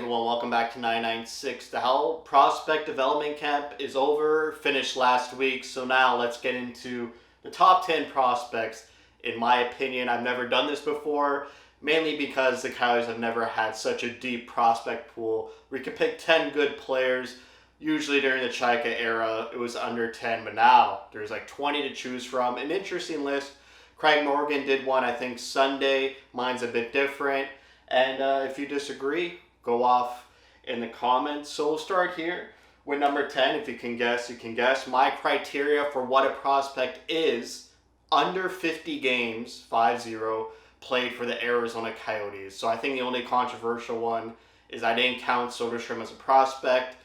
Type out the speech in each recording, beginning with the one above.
everyone, welcome back to 996. The Howl Prospect Development Camp is over, finished last week, so now let's get into the top 10 prospects. In my opinion, I've never done this before, mainly because the Coyotes have never had such a deep prospect pool. We could pick 10 good players. Usually during the Chaika era, it was under 10, but now there's like 20 to choose from. An interesting list. Craig Morgan did one, I think, Sunday. Mine's a bit different. And if you disagree, go off in the comments. So we'll start here with number 10. If you can guess, you can guess. My criteria for what a prospect is: under 50 games, 5-0, played for the Arizona Coyotes. So I think the only controversial one is I didn't count Soderstrom as a prospect.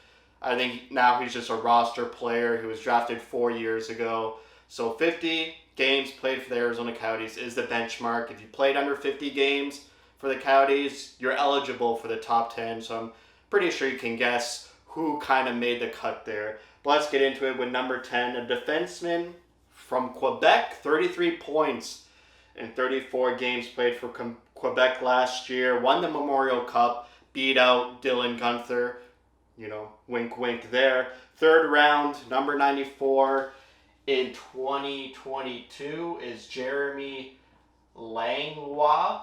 I think now he's just a roster player. He was drafted 4 years ago. So 50 games played for the Arizona Coyotes is the benchmark. If you played under 50 games for the Coyotes, you're eligible for the top 10. So I'm pretty sure you can guess who kind of made the cut there. But let's get into it with number 10, a defenseman from Quebec, 33 points in 34 games played for Quebec last year. Won the Memorial Cup, beat out Dylan Guenther. You know, wink, wink there. Third round, number 94 in 2022 is Jeremy Langlois.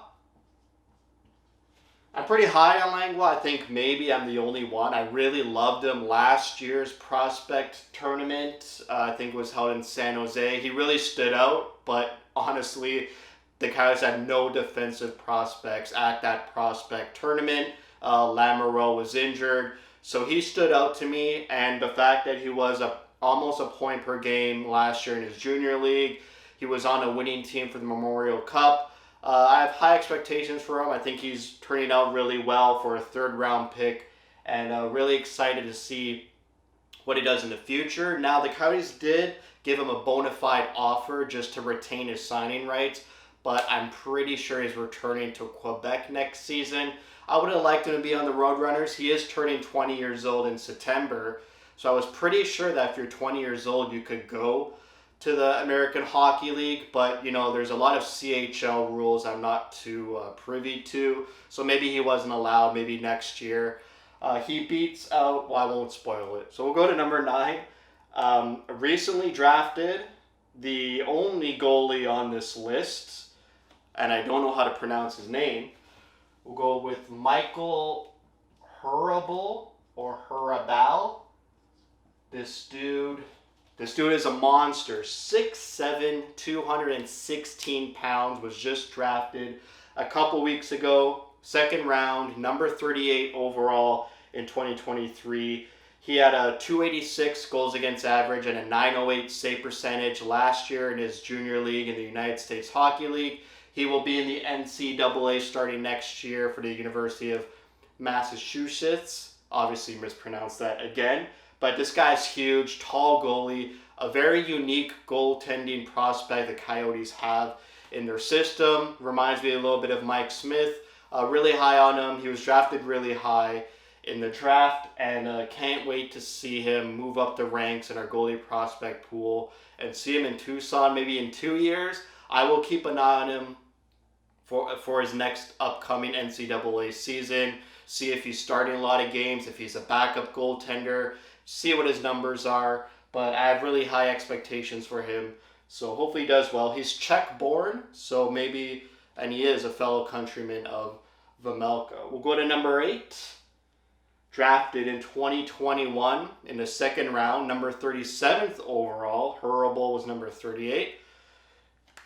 I'm pretty high on Langlois. I think maybe I'm the only one. I really loved him last year's prospect tournament. I think it was held in San Jose. He really stood out, but honestly, the Coyotes had no defensive prospects at that prospect tournament. Lamoureux was injured, so he stood out to me, and the fact that he was almost a point per game last year in his junior league, he was on a winning team for the Memorial Cup. I have high expectations for him. I think he's turning out really well for a third-round pick, and really excited to see what he does in the future. Now, the Coyotes did give him a bona fide offer just to retain his signing rights, but I'm pretty sure he's returning to Quebec next season. I would have liked him to be on the Roadrunners. He is turning 20 years old in September, so I was pretty sure that if you're 20 years old, you could go to the American Hockey League, but you know, there's a lot of CHL rules I'm not too privy to, so maybe he wasn't allowed. Maybe next year. He beats out, well, I won't spoil it. So we'll go to number 9. Recently drafted, the only goalie on this list, and I don't know how to pronounce his name. We'll go with Michael Hurabal or Hurabal. This dude is a monster. 6'7", 216 pounds, was just drafted a couple weeks ago. Second round, number 38 overall in 2023. He had a 286 goals against average and a 908 save percentage last year in his junior league in the United States Hockey League. He will be in the NCAA starting next year for the University of Massachusetts. Obviously mispronounced that again. But this guy's huge, tall goalie, a very unique goaltending prospect the Coyotes have in their system. Reminds me a little bit of Mike Smith. Really high on him. He was drafted really high in the draft, and can't wait to see him move up the ranks in our goalie prospect pool and see him in Tucson maybe in 2 years. I will keep an eye on him for his next upcoming NCAA season. See if he's starting a lot of games, if he's a backup goaltender, see what his numbers are. But I have really high expectations for him, so hopefully he does well. He's Czech-born, so maybe, and he is a fellow countryman of Vemelka. We'll go to number 8. Drafted in 2021 in the second round, number 37th overall. Hurabal was number 38.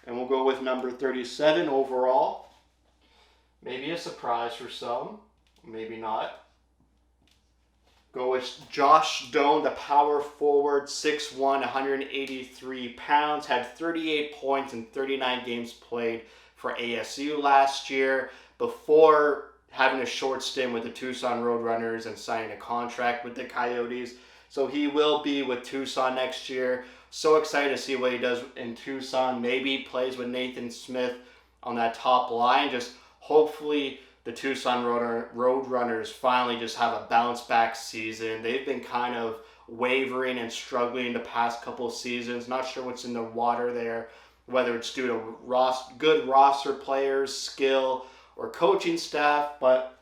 And we'll go with number 37 overall. Maybe a surprise for some, maybe not. Go with Josh Doan, the power forward, 6'1", 183 pounds, had 38 points in 39 games played for ASU last year before having a short stint with the Tucson Roadrunners and signing a contract with the Coyotes. So he will be with Tucson next year. So excited to see what he does in Tucson. Maybe plays with Nathan Smith on that top line. Just hopefully the Tucson Roadrunners finally just have a bounce back season. They've been kind of wavering and struggling the past couple of seasons. Not sure what's in the water there, whether it's due to good roster players, skill, or coaching staff. But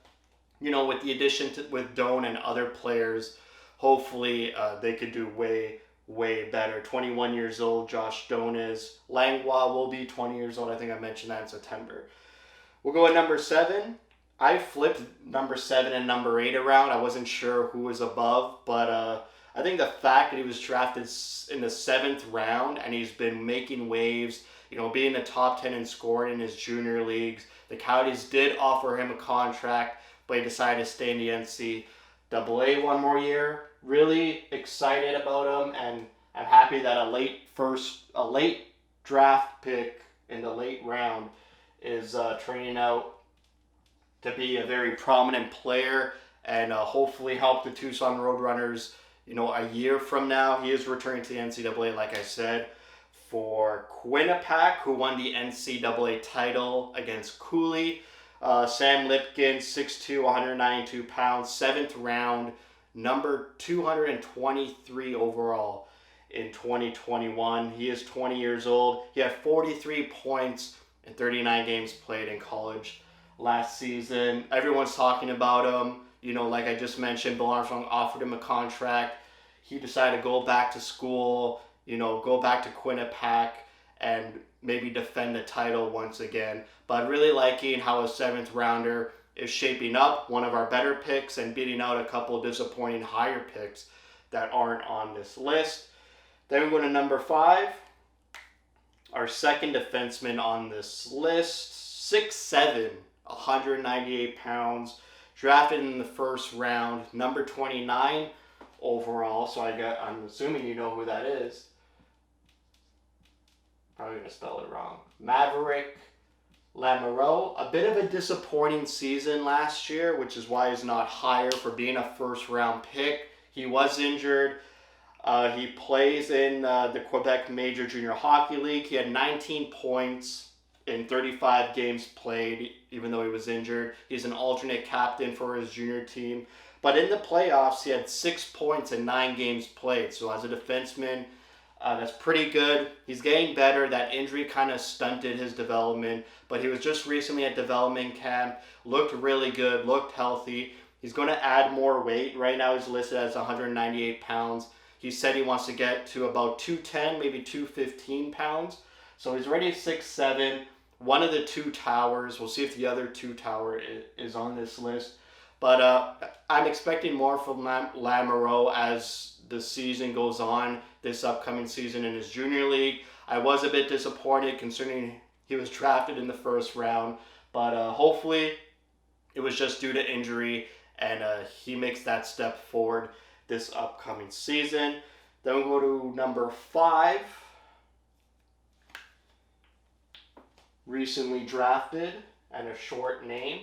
with the addition with Doan and other players, hopefully they could do way better. 21 years old, Josh Doan is. Langlois will be 20 years old. I think I mentioned that in September. We'll go at number 7. I flipped number 7 and number 8 around. I wasn't sure who was above, but I think the fact that he was drafted in the 7th round and he's been making waves, being the top 10 in scoring in his junior leagues. The Coyotes did offer him a contract, but he decided to stay in the NCAA one more year. Really excited about him, and I'm happy that a late draft pick in the late round is turning out to be a very prominent player and hopefully help the Tucson Roadrunners, a year from now. He is returning to the NCAA, like I said, for Quinnipiac, who won the NCAA title against Cooley. Sam Lipkin, 6'2", 192 pounds, 7th round, number 223 overall in 2021. He is 20 years old. He had 43 points in 39 games played in college last season. Everyone's talking about him. Like I just mentioned, Bill Armstrong offered him a contract. He decided to go back to school, go back to Quinnipiac and maybe defend the title once again. But really liking how a 7th rounder is shaping up, one of our better picks, and beating out a couple disappointing higher picks that aren't on this list. Then we go to number 5. Our second defenseman on this list, 6'7", 198 pounds, drafted in the first round, number 29 overall. So I'm assuming you know who that is. Probably going to spell it wrong. Maverick Lamoureux. A bit of a disappointing season last year, which is why he's not higher for being a first-round pick. He was injured. He plays in the Quebec Major Junior Hockey League. He had 19 points in 35 games played, even though he was injured. He's an alternate captain for his junior team. But in the playoffs, he had 6 points in 9 games played. So as a defenseman, that's pretty good. He's getting better. That injury kind of stunted his development, but he was just recently at development camp. Looked really good, looked healthy. He's going to add more weight. Right now he's listed as 198 pounds. He said he wants to get to about 210, maybe 215 pounds. So he's already 6'7", one of the 2 towers. We'll see if the other 2 tower is on this list. But I'm expecting more from Lamoureux as the season goes on, this upcoming season in his junior league. I was a bit disappointed considering he was drafted in the first round, but hopefully it was just due to injury and he makes that step forward this upcoming season. Then we'll go to number 5. Recently drafted and a short name.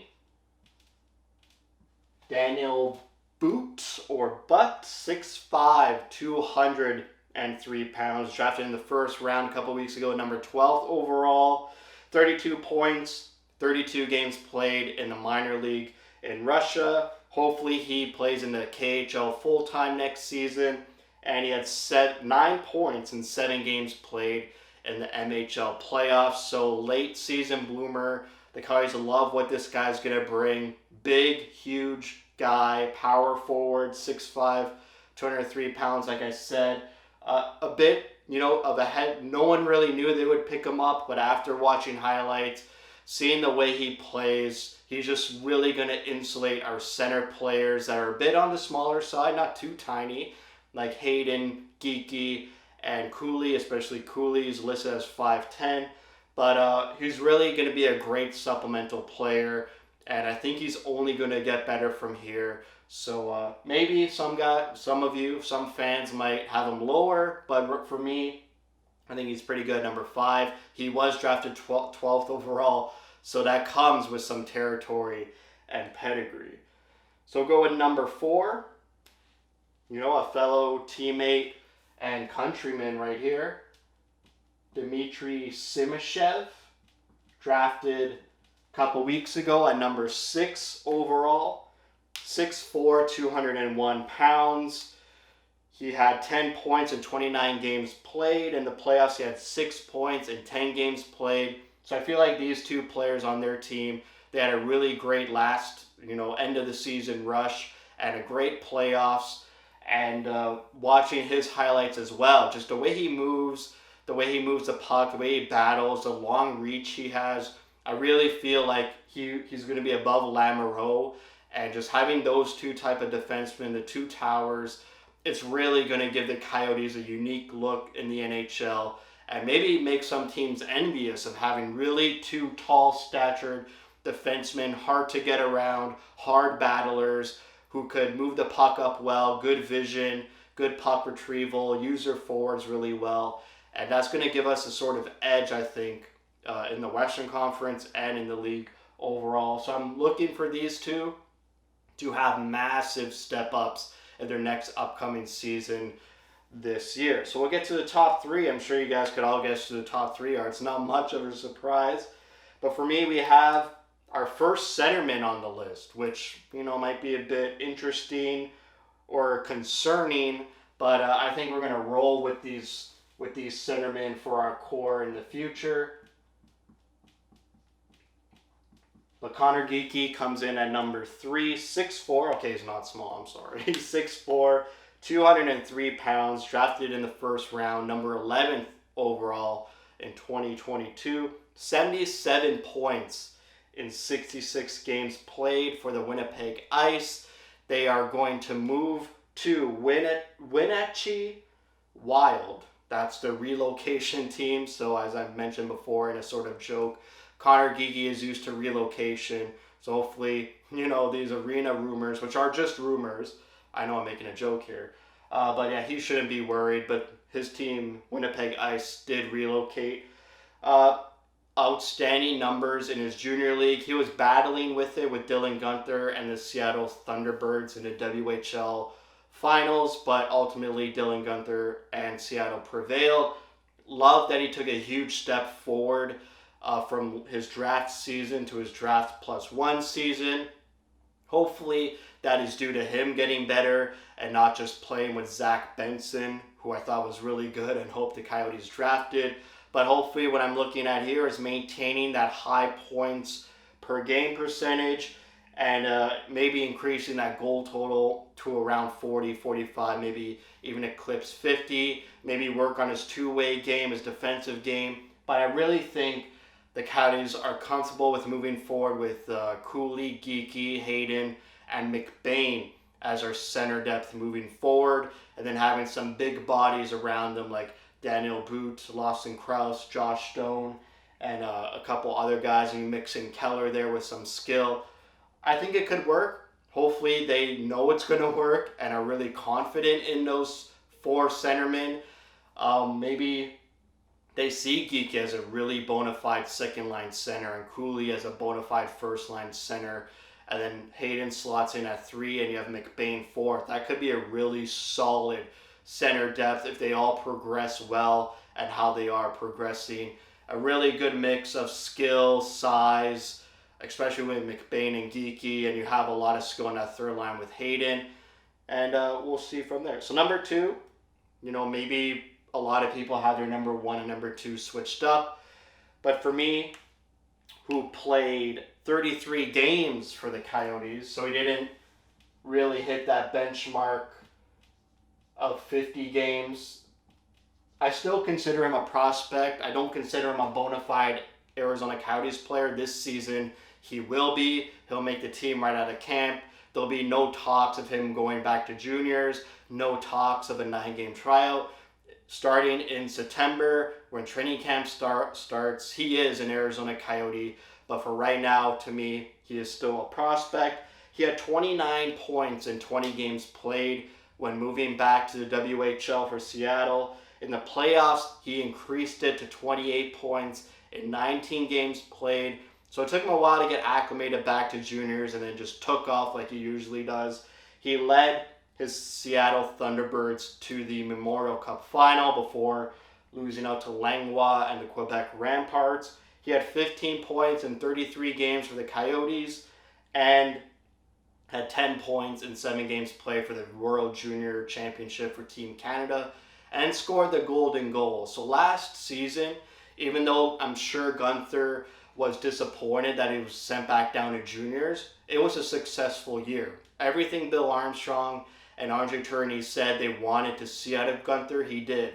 Daniel Butt, 6'5", 203 pounds, drafted in the first round a couple weeks ago, number 12th overall, 32 points, 32 games played in the minor league in Russia. Hopefully he plays in the KHL full-time next season, and he had 9 points in 7 games played in the MHL playoffs. So late season bloomer. The Coyotes love what this guy's going to bring. Big, huge guy, power forward, 6'5", 203 pounds, like I said. A bit, of a head. No one really knew they would pick him up, but after watching highlights, seeing the way he plays, he's just really going to insulate our center players that are a bit on the smaller side, not too tiny, like Hayden, Geeky, and Cooley, especially Cooley is listed as 5'10", but he's really going to be a great supplemental player, and I think he's only going to get better from here. So maybe some fans might have him lower, but for me, I think he's pretty good. Number 5, he was drafted 12th overall, so that comes with some territory and pedigree. So go with number 4, a fellow teammate and countryman right here, Dmitry Simashev, drafted a couple weeks ago at number 6 overall, 6'4", 201 pounds. He had 10 points in 29 games played. In the playoffs, he had 6 points in 10 games played. So I feel like these 2 players on their team, they had a really great last end of the season rush and a great playoffs. And watching his highlights as well, just the way he moves, the puck, the way he battles, the long reach he has. I really feel like he's going to be above Lamoureux, and just having those two type of defensemen, the two towers, it's really going to give the Coyotes a unique look in the NHL and maybe make some teams envious of having really two tall statured defensemen, hard to get around, hard battlers who could move the puck up well, good vision, good puck retrieval, use their forwards really well. And that's going to give us a sort of edge, I think, in the Western Conference and in the league overall. So I'm looking for these two to have massive step-ups in their next upcoming season this year. So we'll get to the top three. I'm sure you guys could all guess who the top three are. It's not much of a surprise. But for me, we have our first centerman on the list, which, might be a bit interesting or concerning, but I think we're going to roll with these centermen for our core in the future. But Connor Geekie comes in at number 3, 6'4". Okay, he's not small, I'm sorry. He's 6'4", 203 pounds, drafted in the first round, number 11th overall in 2022. 77 points in 66 games played for the Winnipeg Ice. They are going to move to Wenatchee Wild. That's the relocation team. So as I've mentioned before in a sort of joke, Connor Geekie is used to relocation. So hopefully, these arena rumors, which are just rumors. I know I'm making a joke here. But yeah, he shouldn't be worried. But his team, Winnipeg Ice, did relocate. Outstanding numbers in his junior league. He was battling with it with Dylan Guenther and the Seattle Thunderbirds in the WHL finals, but ultimately Dylan Guenther and Seattle prevailed. Love that he took a huge step forward from his draft season to his draft +1 season. Hopefully that is due to him getting better and not just playing with Zach Benson, who I thought was really good and hope the Coyotes drafted. But hopefully what I'm looking at here is maintaining that high points per game percentage and maybe increasing that goal total to around 40, 45, maybe even eclipse 50. Maybe work on his two-way game, his defensive game. But I really think the Coyotes are comfortable with moving forward with Cooley, Geekie, Hayden, and McBain as our center depth moving forward. And then having some big bodies around them like Daniel Boot, Lawson Krause, Josh Stone, and a couple other guys, and mixing Keller there with some skill. I think it could work. Hopefully they know it's going to work and are really confident in those 4 centermen. Maybe they see Geekie as a really bona fide second-line center and Cooley as a bona fide first-line center. And then Hayden slots in at 3 and you have McBain 4th. That could be a really solid center depth if they all progress well and how they are progressing. A really good mix of skill, size, especially with McBain and Geekie, and you have a lot of skill in that third line with Hayden. And we'll see from there. So number 2, maybe a lot of people have their number 1 and number 2 switched up. But for me, who played 33 games for the Coyotes, so he didn't really hit that benchmark of 50 games. I still consider him a prospect. I don't consider him a bona fide Arizona Coyotes player this season. He will be. He'll make the team right out of camp. There'll be no talks of him going back to juniors, no talks of a 9-game tryout. Starting in September, when training camp starts, he is an Arizona Coyote. But for right now, to me, he is still a prospect. He had 29 points in 20 games played when moving back to the WHL for Seattle. In the playoffs, he increased it to 28 points in 19 games played. So it took him a while to get acclimated back to juniors and then just took off like he usually does. He led his Seattle Thunderbirds to the Memorial Cup final before losing out to Langlois and the Quebec Ramparts. He had 15 points in 33 games for the Coyotes and had 10 points in 7 games played for the World Junior Championship for Team Canada and scored the golden goal. So last season, even though I'm sure Guenther was disappointed that he was sent back down to juniors, it was a successful year. Everything Bill Armstrong and Andre Tourigny said they wanted to see out of Gunther, he did.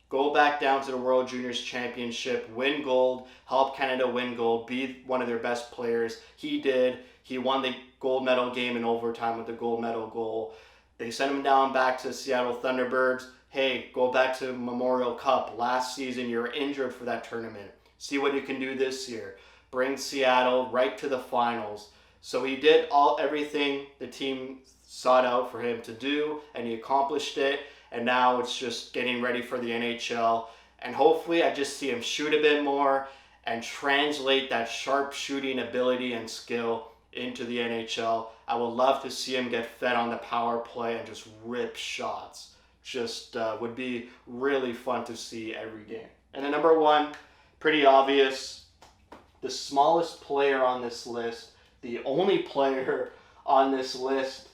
Go back down to the World Juniors Championship, win gold, help Canada win gold, be one of their best players. He did. He won the gold medal game in overtime with the gold medal goal. They sent him down back to the Seattle Thunderbirds. Hey, go back to Memorial Cup. Last season, you were injured for that tournament. See what you can do this year. Bring Seattle right to the finals. So he did everything the team sought out for him to do, and he accomplished it. And now it's just getting ready for the NHL. And hopefully I just see him shoot a bit more and translate that sharp shooting ability and skill into the NHL. I would love to see him get fed on the power play and just rip shots. Just would be really fun to see every game. And then number one, pretty obvious, the smallest player on this list, the only player on this list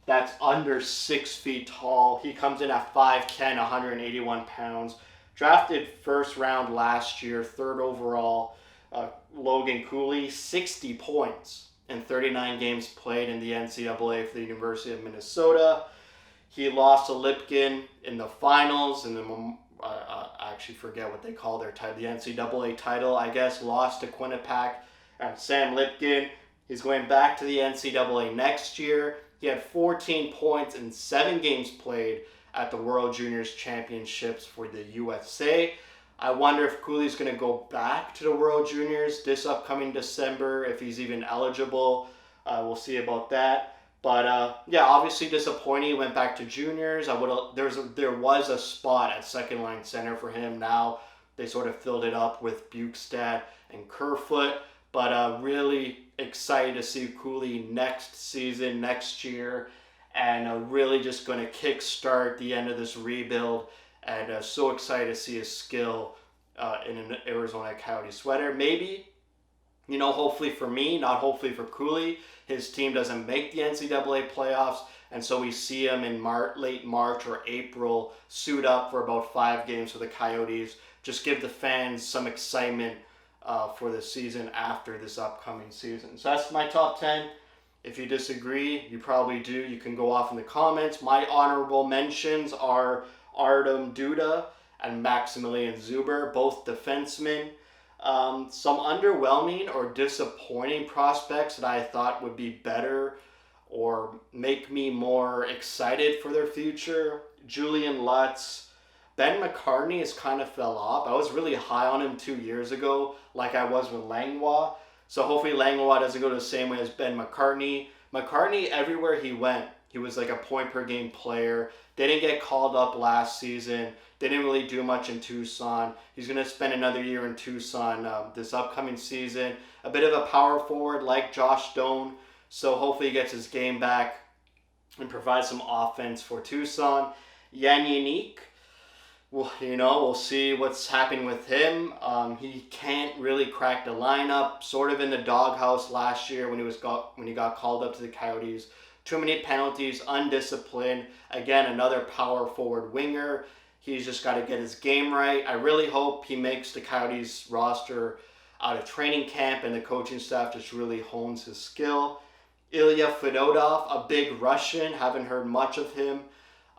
that's under 6 feet tall. He comes in at 5'10", 181 pounds. Drafted first round last year, third overall. Logan Cooley, 60 points in 39 games played in the NCAA for the University of Minnesota. He lost to Lipkin in the finals, and I actually forget what they call their title, the NCAA title, I guess, lost to Quinnipiac and Sam Lipkin. He's going back to the NCAA next year. He had 14 points in 7 games played at the World Juniors Championships for the USA. I wonder if Cooley's going to go back to the World Juniors this upcoming December, if he's even eligible. We'll see about that. But yeah, obviously disappointing. He went back to juniors. There was a spot at second line center for him. Now they sort of filled it up with Bukestad and Kerfoot. But really excited to see Cooley next season, next year, and really just going to kickstart the end of this rebuild. And so excited to see his skill in an Arizona Coyotes sweater. Maybe, hopefully for me, not hopefully for Cooley, his team doesn't make the NCAA playoffs, and so we see him in late March or April suit up for about 5 games for the Coyotes. Just give the fans some excitement for the season after this upcoming season. So that's my top 10. If you disagree, you probably do. You can go off in the comments. My honorable mentions are Artem Duda and Maximilian Zuber, both defensemen. Some underwhelming or disappointing prospects that I thought would be better or make me more excited for their future. Julian Lutz. Ben McCartney has kind of fell off. I was really high on him 2 years ago, like I was with Langlois. So hopefully Langlois doesn't go the same way as Ben McCartney. McCartney, everywhere he went, he was like a point per game player. They didn't get called up last season. They didn't really do much in Tucson. He's going to spend another year in Tucson this upcoming season. A bit of a power forward like Josh Doan. So hopefully he gets his game back and provides some offense for Tucson. Yannick. Well, we'll see what's happening with him. He can't really crack the lineup. Sort of in the doghouse last year when he got called up to the Coyotes. Too many penalties, undisciplined. Again, another power forward winger. He's just got to get his game right. I really hope he makes the Coyotes roster out of training camp and the coaching staff just really hones his skill. Ilya Fedotov, a big Russian. Haven't heard much of him.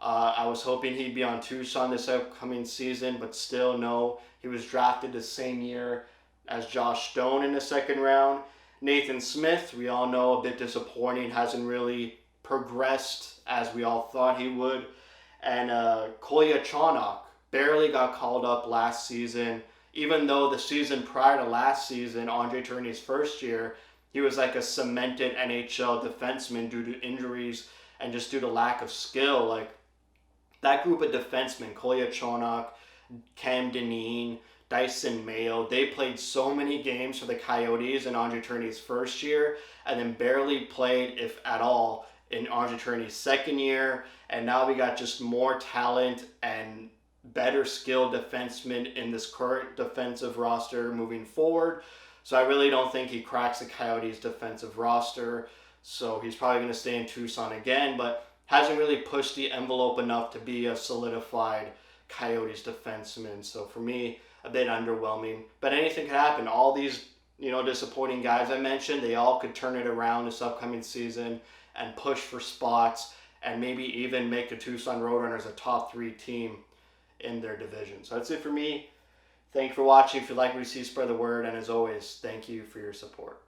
I was hoping he'd be on Tucson this upcoming season, but still no. He was drafted the same year as Josh Stone in the second round. Nathan Smith, we all know, a bit disappointing, hasn't really progressed as we all thought he would. And Kolya Charnock barely got called up last season, even though the season prior to last season, Andre Tourigny's first year, he was like a cemented NHL defenseman due to injuries and just due to lack of skill. Like, that group of defensemen, Kolya Charnock, Cam Dineen, Dyson Mayo, they played so many games for the Coyotes in Andre Tourigny's first year and then barely played, if at all, in Andre Tourigny's second year. And now we got just more talent and better skilled defensemen in this current defensive roster moving forward. So I really don't think he cracks the Coyotes' defensive roster. So he's probably going to stay in Tucson again, but hasn't really pushed the envelope enough to be a solidified Coyotes defenseman. So for me, a bit underwhelming. But anything could happen. All these disappointing guys I mentioned, they all could turn it around this upcoming season and push for spots and maybe even make the Tucson Roadrunners a top 3 team in their division. So that's it for me. Thank you for watching. If you like what you see, spread the word. And as always, thank you for your support.